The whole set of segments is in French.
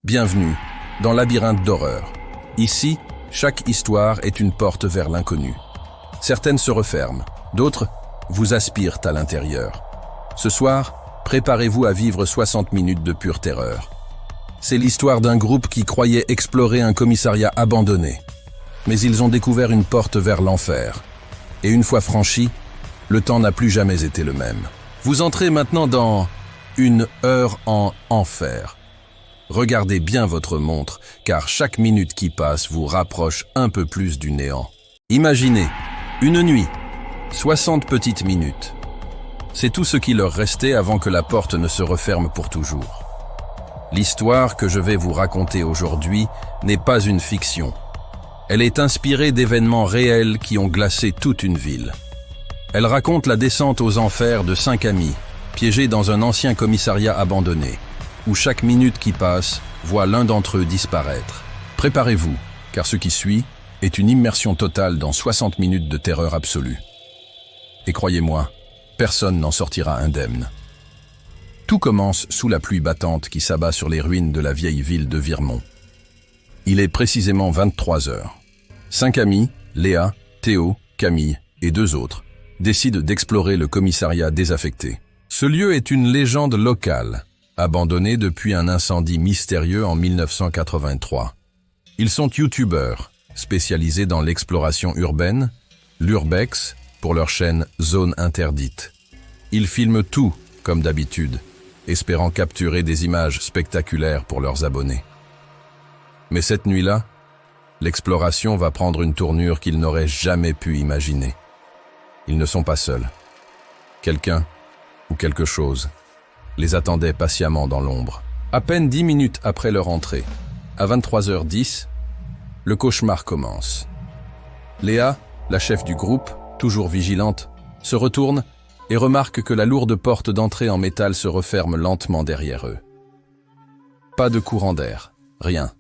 Bienvenue dans Labyrinthe d'horreur. Ici, chaque histoire est une porte vers l'inconnu. Certaines se referment, d'autres vous aspirent à l'intérieur. Ce soir, préparez-vous à vivre 60 minutes de pure terreur. C'est l'histoire d'un groupe qui croyait explorer un commissariat abandonné. Mais ils ont découvert une porte vers l'enfer. Et une fois franchi, le temps n'a plus jamais été le même. Vous entrez maintenant dans une heure en enfer. Regardez bien votre montre, car chaque minute qui passe vous rapproche un peu plus du néant. Imaginez, une nuit, 60 petites minutes. C'est tout ce qui leur restait avant que la porte ne se referme pour toujours. L'histoire que je vais vous raconter aujourd'hui n'est pas une fiction. Elle est inspirée d'événements réels qui ont glacé toute une ville. Elle raconte la descente aux enfers de 5 amis, piégés dans un ancien commissariat abandonné, où chaque minute qui passe voit l'un d'entre eux disparaître. Préparez-vous, car ce qui suit est une immersion totale dans 60 minutes de terreur absolue. Et croyez-moi, personne n'en sortira indemne. Tout commence sous la pluie battante qui s'abat sur les ruines de la vieille ville de Virmont. Il est précisément 23 heures. 5 amis, Léa, Théo, Camille et 2 autres, décident d'explorer le commissariat désaffecté. Ce lieu est une légende locale, abandonné depuis un incendie mystérieux en 1983. Ils sont youtubeurs, spécialisés dans l'exploration urbaine, l'urbex, pour leur chaîne Zone Interdite. Ils filment tout, comme d'habitude, espérant capturer des images spectaculaires pour leurs abonnés. Mais cette nuit-là, l'exploration va prendre une tournure qu'ils n'auraient jamais pu imaginer. Ils ne sont pas seuls. Quelqu'un, ou quelque chose, les attendait patiemment dans l'ombre. À peine 10 minutes après leur entrée, à 23h10, le cauchemar commence. Léa, la chef du groupe, toujours vigilante, se retourne et remarque que la lourde porte d'entrée en métal se referme lentement derrière eux. Pas de courant d'air, rien.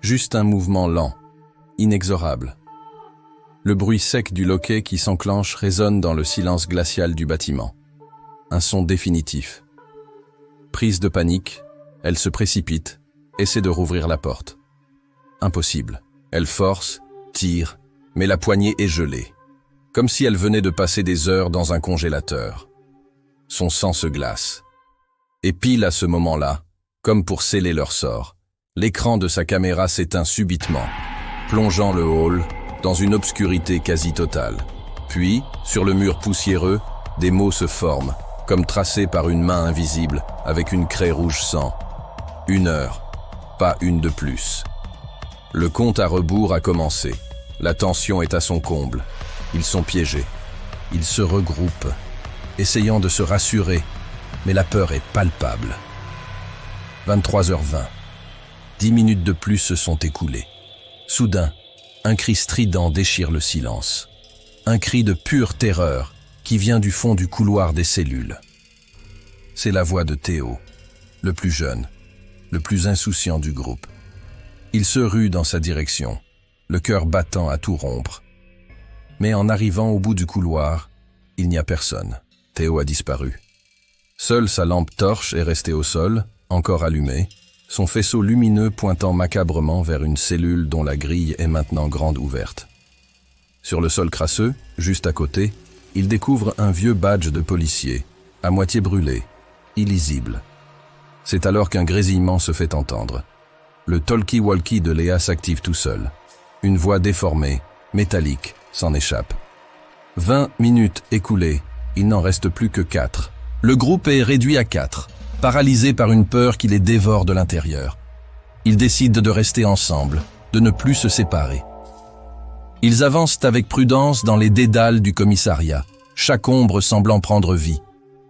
Juste un mouvement lent, inexorable. Le bruit sec du loquet qui s'enclenche résonne dans le silence glacial du bâtiment. Un son définitif. Prise de panique, elle se précipite, essaie de rouvrir la porte. Impossible. Elle force, tire, mais la poignée est gelée. Comme si elle venait de passer des heures dans un congélateur. Son sang se glace. Et pile à ce moment-là, comme pour sceller leur sort, l'écran de sa caméra s'éteint subitement, plongeant le hall dans une obscurité quasi totale. Puis, sur le mur poussiéreux, des mots se forment, comme tracés par une main invisible, avec une craie rouge sang. 1 heure, pas une de plus. Le compte à rebours a commencé. La tension est à son comble. Ils sont piégés. Ils se regroupent, essayant de se rassurer, mais la peur est palpable. 23h20. 10 minutes de plus se sont écoulées. Soudain, un cri strident déchire le silence. Un cri de pure terreur qui vient du fond du couloir des cellules. C'est la voix de Théo, le plus jeune, le plus insouciant du groupe. Il se rue dans sa direction, le cœur battant à tout rompre. Mais en arrivant au bout du couloir, il n'y a personne. Théo a disparu. Seule sa lampe torche est restée au sol, encore allumée, son faisceau lumineux pointant macabrement vers une cellule dont la grille est maintenant grande ouverte. Sur le sol crasseux, juste à côté, il découvre un vieux badge de policier, à moitié brûlé, illisible. C'est alors qu'un grésillement se fait entendre. Le talkie-walkie de Léa s'active tout seul. Une voix déformée, métallique, s'en échappe. 20 minutes écoulées, il n'en reste plus que 4. Le groupe est réduit à 4, paralysé par une peur qui les dévore de l'intérieur. Ils décident de rester ensemble, de ne plus se séparer. Ils avancent avec prudence dans les dédales du commissariat, chaque ombre semblant prendre vie.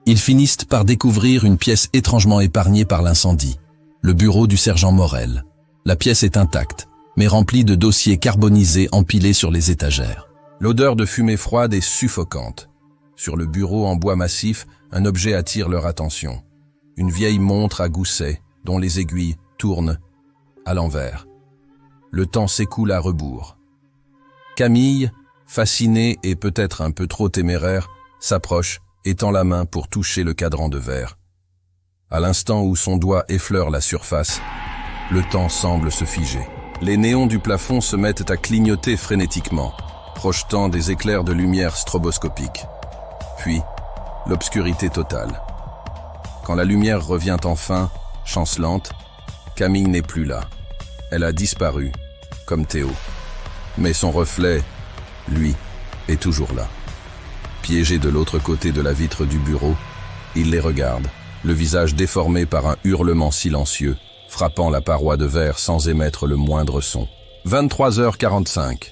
Ils finissent par découvrir une pièce étrangement épargnée par l'incendie, le bureau du sergent Morel. La pièce est intacte, mais remplie de dossiers carbonisés empilés sur les étagères. L'odeur de fumée froide est suffocante. Sur le bureau en bois massif, un objet attire leur attention. Une vieille montre à gousset, dont les aiguilles tournent à l'envers. Le temps s'écoule à rebours. Camille, fascinée et peut-être un peu trop téméraire, s'approche et tend la main pour toucher le cadran de verre. À l'instant où son doigt effleure la surface, Le temps semble se figer. Les néons du plafond se mettent à clignoter frénétiquement, projetant des éclairs de lumière stroboscopique. Puis, l'obscurité totale. Quand la lumière revient enfin, chancelante, Camille n'est plus là. Elle a disparu, comme Théo. Mais son reflet, lui, est toujours là. Piégé de l'autre côté de la vitre du bureau, il les regarde, le visage déformé par un hurlement silencieux, frappant la paroi de verre sans émettre le moindre son. 23h45.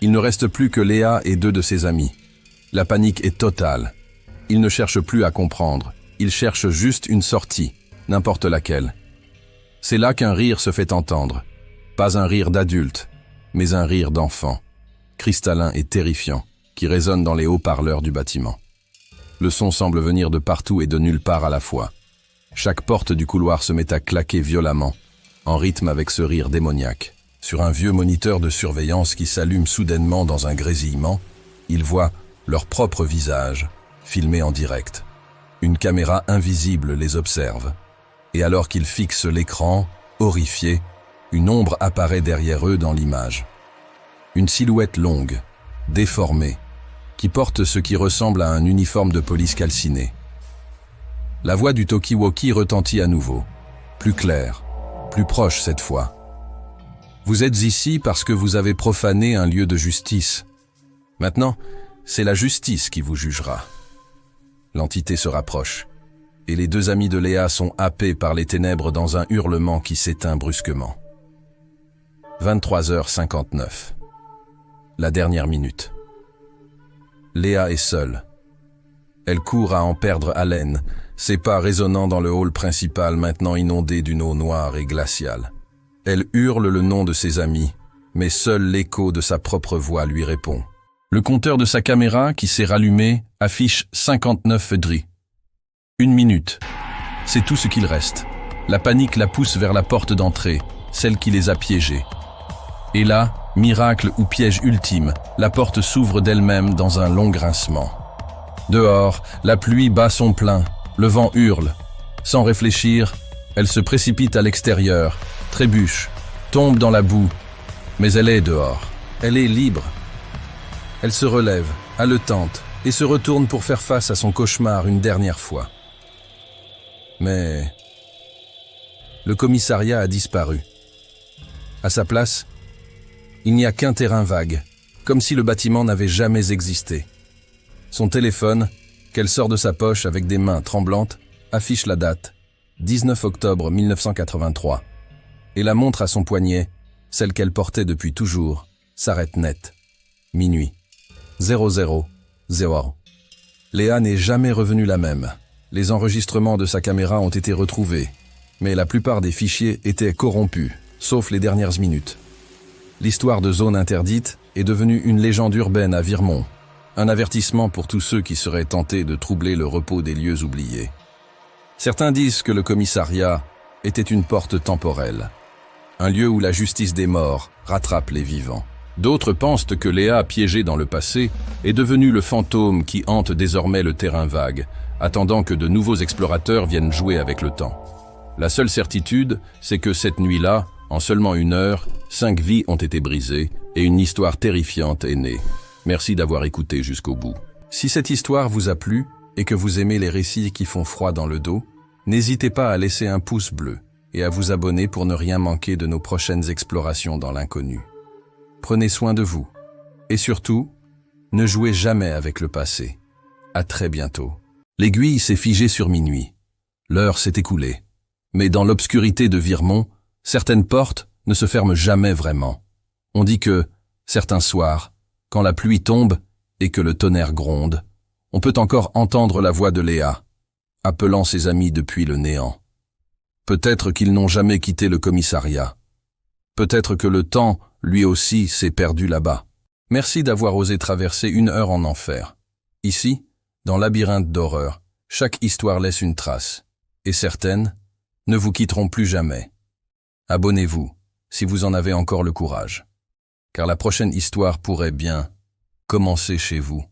Il ne reste plus que Léa et 2 de ses amis. La panique est totale. Il ne cherche plus à comprendre. Il cherche juste une sortie, n'importe laquelle. C'est là qu'un rire se fait entendre. Pas un rire d'adulte, mais un rire d'enfant, cristallin et terrifiant, qui résonne dans les haut-parleurs du bâtiment. Le son semble venir de partout et de nulle part à la fois. Chaque porte du couloir se met à claquer violemment, en rythme avec ce rire démoniaque. Sur un vieux moniteur de surveillance qui s'allume soudainement dans un grésillement, ils voient leur propre visage, filmé en direct. Une caméra invisible les observe. Et alors qu'ils fixent l'écran, horrifiés, une ombre apparaît derrière eux dans l'image. Une silhouette longue, déformée, qui porte ce qui ressemble à un uniforme de police calciné. La voix du talkie-walkie retentit à nouveau, plus claire, plus proche cette fois. Vous êtes ici parce que vous avez profané un lieu de justice. Maintenant, c'est la justice qui vous jugera. L'entité se rapproche, et les 2 amis de Léa sont happés par les ténèbres dans un hurlement qui s'éteint brusquement. 23h59. La dernière minute. Léa est seule. Elle court à en perdre haleine, ses pas résonnant dans le hall principal maintenant inondé d'une eau noire et glaciale. Elle hurle le nom de ses amis, mais seul l'écho de sa propre voix lui répond. Le compteur de sa caméra, qui s'est rallumé, affiche 59 dri. 1 minute. C'est tout ce qu'il reste. La panique la pousse vers la porte d'entrée, celle qui les a piégés. Et là, miracle ou piège ultime, la porte s'ouvre d'elle-même dans un long grincement. Dehors, la pluie bat son plein, le vent hurle. Sans réfléchir, elle se précipite à l'extérieur, trébuche, tombe dans la boue. Mais elle est dehors, elle est libre. Elle se relève, haletante, et se retourne pour faire face à son cauchemar une dernière fois. Mais le commissariat a disparu. À sa place, il n'y a qu'un terrain vague, comme si le bâtiment n'avait jamais existé. Son téléphone, qu'elle sort de sa poche avec des mains tremblantes, affiche la date, 19 octobre 1983. Et la montre à son poignet, celle qu'elle portait depuis toujours, s'arrête net. Minuit. 00. Léa n'est jamais revenue la même. Les enregistrements de sa caméra ont été retrouvés, mais la plupart des fichiers étaient corrompus, sauf les dernières minutes. L'histoire de zone interdite est devenue une légende urbaine à Virmont, un avertissement pour tous ceux qui seraient tentés de troubler le repos des lieux oubliés. Certains disent que le commissariat était une porte temporelle, un lieu où la justice des morts rattrape les vivants. D'autres pensent que Léa, piégée dans le passé, est devenue le fantôme qui hante désormais le terrain vague, attendant que de nouveaux explorateurs viennent jouer avec le temps. La seule certitude, c'est que cette nuit-là, en seulement 1 heure, 5 vies ont été brisées et une histoire terrifiante est née. Merci d'avoir écouté jusqu'au bout. Si cette histoire vous a plu et que vous aimez les récits qui font froid dans le dos, n'hésitez pas à laisser un pouce bleu et à vous abonner pour ne rien manquer de nos prochaines explorations dans l'inconnu. Prenez soin de vous. Et surtout, ne jouez jamais avec le passé. À très bientôt. L'aiguille s'est figée sur minuit. L'heure s'est écoulée. Mais dans l'obscurité de Virmont, certaines portes ne se ferment jamais vraiment. On dit que, certains soirs, quand la pluie tombe et que le tonnerre gronde, on peut encore entendre la voix de Léa, appelant ses amis depuis le néant. Peut-être qu'ils n'ont jamais quitté le commissariat. Peut-être que le temps, lui aussi, s'est perdu là-bas. Merci d'avoir osé traverser 1 heure en enfer. Ici, dans Labyrinthe d'horreur, chaque histoire laisse une trace, et certaines ne vous quitteront plus jamais. Abonnez-vous, si vous en avez encore le courage, car la prochaine histoire pourrait bien commencer chez vous.